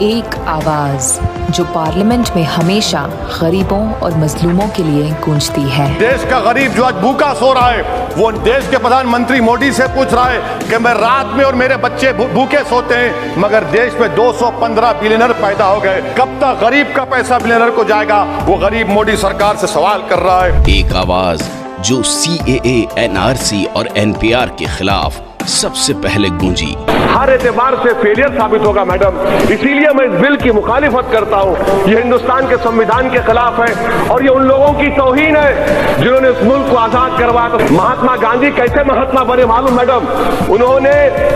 एक आवाज जो पार्लियामेंट में हमेशा गरीबों और मजलूमों के लिए गूंजती है। देश का गरीब जो आज भूखा सो रहा है, वो देश के प्रधानमंत्री मोदी से पूछ रहा है कि मैं रात में और मेरे बच्चे भूखे सोते हैं, मगर देश में 215 बिलियनर पैदा हो गए, कब तक गरीब का पैसा बिलियनर को जाएगा? वो गरीब मोदी सरकार से सवाल कर रहा है। एक आवाज जो CAA, NRC और NPR के खिलाफ सबसे पहले गूंजी। हर एतबार से फेलियर साबित होगा मैडम, इसीलिए मैं इस बिल की मुखालिफत करता हूँ। ये हिंदुस्तान के संविधान के खिलाफ है और ये उन लोगों की तौहीन है जिन्होंने इस मुल्क को आजाद करवाया। तो महात्मा गांधी कैसे महात्मा बने मालूम मैडम? उन्होंने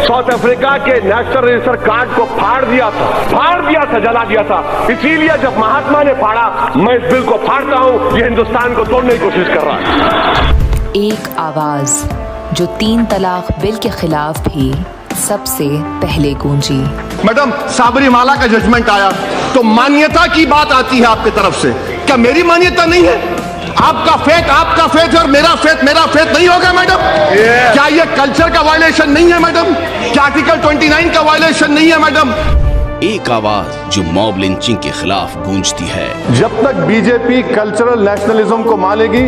साउथ अफ्रीका के नेशनल रजिस्टर कार्ड को फाड़ दिया था, जला दिया था। इसीलिए जब महात्मा ने फाड़ा, मैं इस बिल को फाड़ता हूँ। ये हिंदुस्तान को तोड़ने की कोशिश कर रहा है। एक आवाज जो 3 तलाक बिल के खिलाफ भी सबसे पहले गूंजी। मैडम, साबरीमाला का जजमेंट आया तो मान्यता की बात आती है आपकी तरफ से, क्या मेरी मान्यता नहीं है? आपका फेथ और मेरा फेथ नहीं होगा मैडम? क्या ये कल्चर का वायलेशन नहीं है मैडम? क्या आर्टिकल 29 का वायलेशन नहीं है मैडम? एक आवाज जो मॉब लिंचिंग के खिलाफ गूंजती है। जब तक बीजेपी कल्चरल नेशनलिज्म को मानेगी,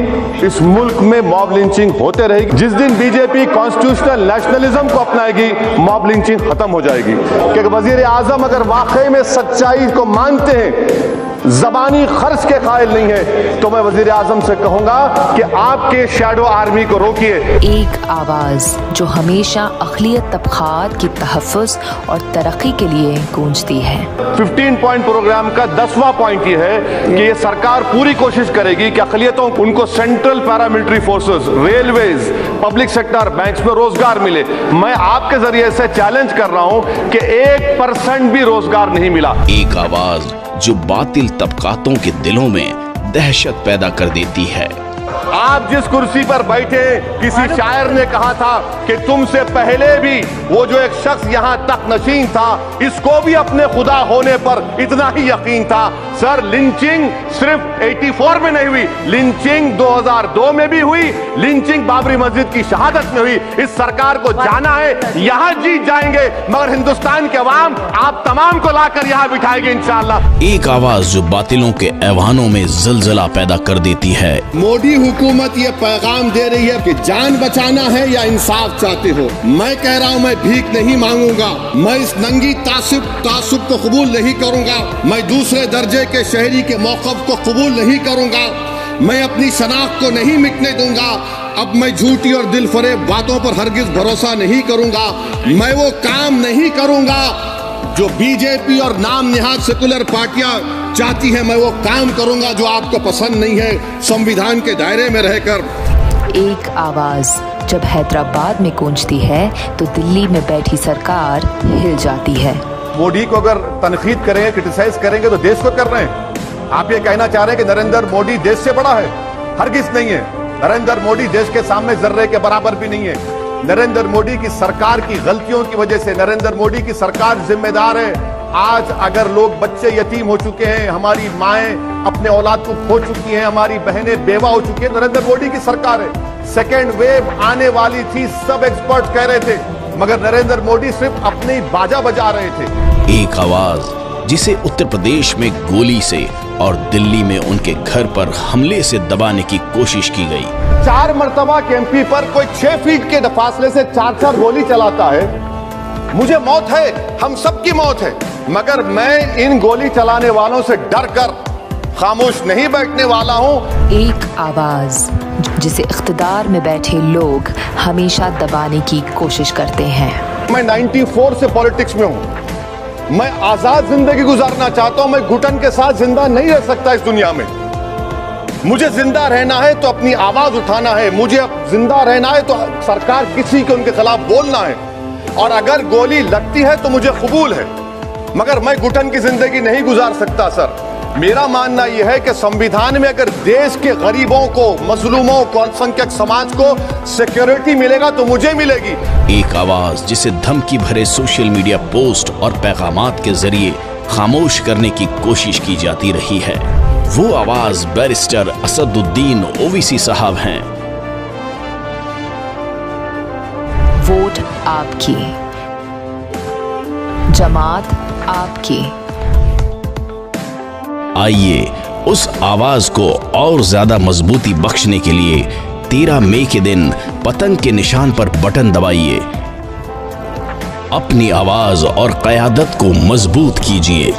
इस मुल्क में मॉब लिंचिंग होते रहेगी। जिस दिन बीजेपी कॉन्स्टिट्यूशनल नेशनलिज्म को अपनाएगी, मॉब लिंचिंग खत्म हो जाएगी। क्योंकि वजीर आजम अगर वाकई में सच्चाई को मानते हैं, जबानी खर्च के कायल नहीं है, तो मैं वजीर आजम से कहूंगा कि आपके शैडो आर्मी को रोकिए। एक आवाज जो हमेशा अक़लियत तबक़ात की तहफ़्फ़ुज़ और तरक्की के लिए गूंजती है। 15 पॉइंट प्रोग्राम का 10वां पॉइंट ये है कि ये सरकार पूरी कोशिश करेगी कि अक़लियतों उनको central paramilitary forces, railways, public sector, banks में रोजगार मिले। मैं आपके जरिए से चैलेंज कर रहा हूं कि 1% भी रोजगार नहीं मिला। एक आवाज जो बातिल तबकातों के दिलों में दहशत पैदा कर देती है। आप जिस कुर्सी पर बैठे, किसी शायर ने कहा था कि तुमसे पहले भी वो जो एक शख्स यहाँ तक नशीन था, इसको भी अपने खुदा होने पर इतना ही यकीन था। सर, लिंचिंग सिर्फ 84 में नहीं हुई, लिंचिंग 2002 में भी हुई, लिंचिंग बाबरी मस्जिद की शहादत में हुई। इस सरकार को जाना है, यहाँ जीत जाएंगे, मगर हिंदुस्तान के अवाम आप तमाम को लाकर यहाँ बिठाएंगे इंशाअल्लाह। एक आवाज जो बातिलों के ऐवानों में जलजला पैदा कर देती है। मोदी हुकूमत ये पैगाम दे रही है कि जान बचाना है या इंसाफ चाहते हो। मैं कह रहा हूँ, मैं भीख नहीं मांगूंगा, मैं इस नंगी तासुब को कबूल नहीं करूंगा, मैं दूसरे दर्जे के शहरी के मौक़िफ़ को कबूल नहीं करूंगा, मैं अपनी शनाख्त को नहीं मिटने दूंगा। अब मैं झूठी और दिल फरेब बातों पर हरगिज भरोसा नहीं करूंगा। मैं वो काम नहीं करूंगा जो बीजेपी और नाम निहाद सेकुलर पार्टियां चाहती है। मैं वो काम करूंगा जो आपको पसंद नहीं है, संविधान के दायरे में रहकर। एक आवाज जब हैदराबाद में गूंजती है तो दिल्ली में बैठी सरकार हिल जाती है। मोदी को अगर तनकीद करेंगे, क्रिटिसाइज करेंगे तो देश को कर रहे हैं। आप ये कहना चाह रहे हैं कि नरेंद्र मोदी देश से बड़ा है? हरगिज नहीं है। नरेंद्र मोदी देश के सामने जर्रे के बराबर भी नहीं है। नरेंद्र मोदी की सरकार की गलतियों की वजह से नरेंद्र मोदी की सरकार जिम्मेदार है। आज अगर लोग, बच्चे यतीम हो चुके हैं, हमारी माएं अपने औलाद को खो चुकी हैं, हमारी बहनें बेवा हो चुकी हैं, नरेंद्र मोदी की सरकार है। सेकेंड वेव आने वाली थी, सब एक्सपर्ट कह रहे थे, मगर नरेंद्र मोदी सिर्फ अपनी बाजा बजा रहे थे। एक आवाज जिसे उत्तर प्रदेश में गोली से और दिल्ली में उनके घर पर हमले से दबाने की कोशिश की गई। 4 मरतबा के MP पर कोई 6 फीट के फासले से 4 गोली चलाता है। मुझे मौत है, हम सबकी मौत है, मगर मैं इन गोली चलाने वालों से डर कर खामोश नहीं बैठने वाला हूं। एक आवाज जिसे इख्तिदार में बैठे लोग हमेशा दबाने की कोशिश करते हैं। मैं 94 से पॉलिटिक्स में हूं। मैं आजाद जिंदगी गुजारना चाहता हूं। मैं घुटन के साथ जिंदा नहीं रह सकता इस दुनिया में। मुझे जिंदा रहना है तो अपनी आवाज उठाना है, मुझे जिंदा रहना है तो सरकार किसी के उनके खिलाफ बोलना है, और अगर गोली लगती है तो मुझे कबूल है, मगर मैं घुटन की जिंदगी नहीं गुजार सकता। सर, मेरा मानना यह है कि संविधान में अगर देश के गरीबों को, मजलूमों को, अल्पसंख्यक समाज को सिक्योरिटी मिलेगा तो मुझे मिलेगी। एक आवाज जिसे धमकी भरे सोशल मीडिया पोस्ट और पैगामात के जरिए खामोश करने की कोशिश की जाती रही है। वो आवाज बैरिस्टर असदुद्दीन ओवैसी साहब हैं। वोट आपकी, जमात आपकी, आइए उस आवाज को और ज्यादा मजबूती बख्शने के लिए 13 मई के दिन पतंग के निशान पर बटन दबाइए। अपनी आवाज और क़यादत को मजबूत कीजिए।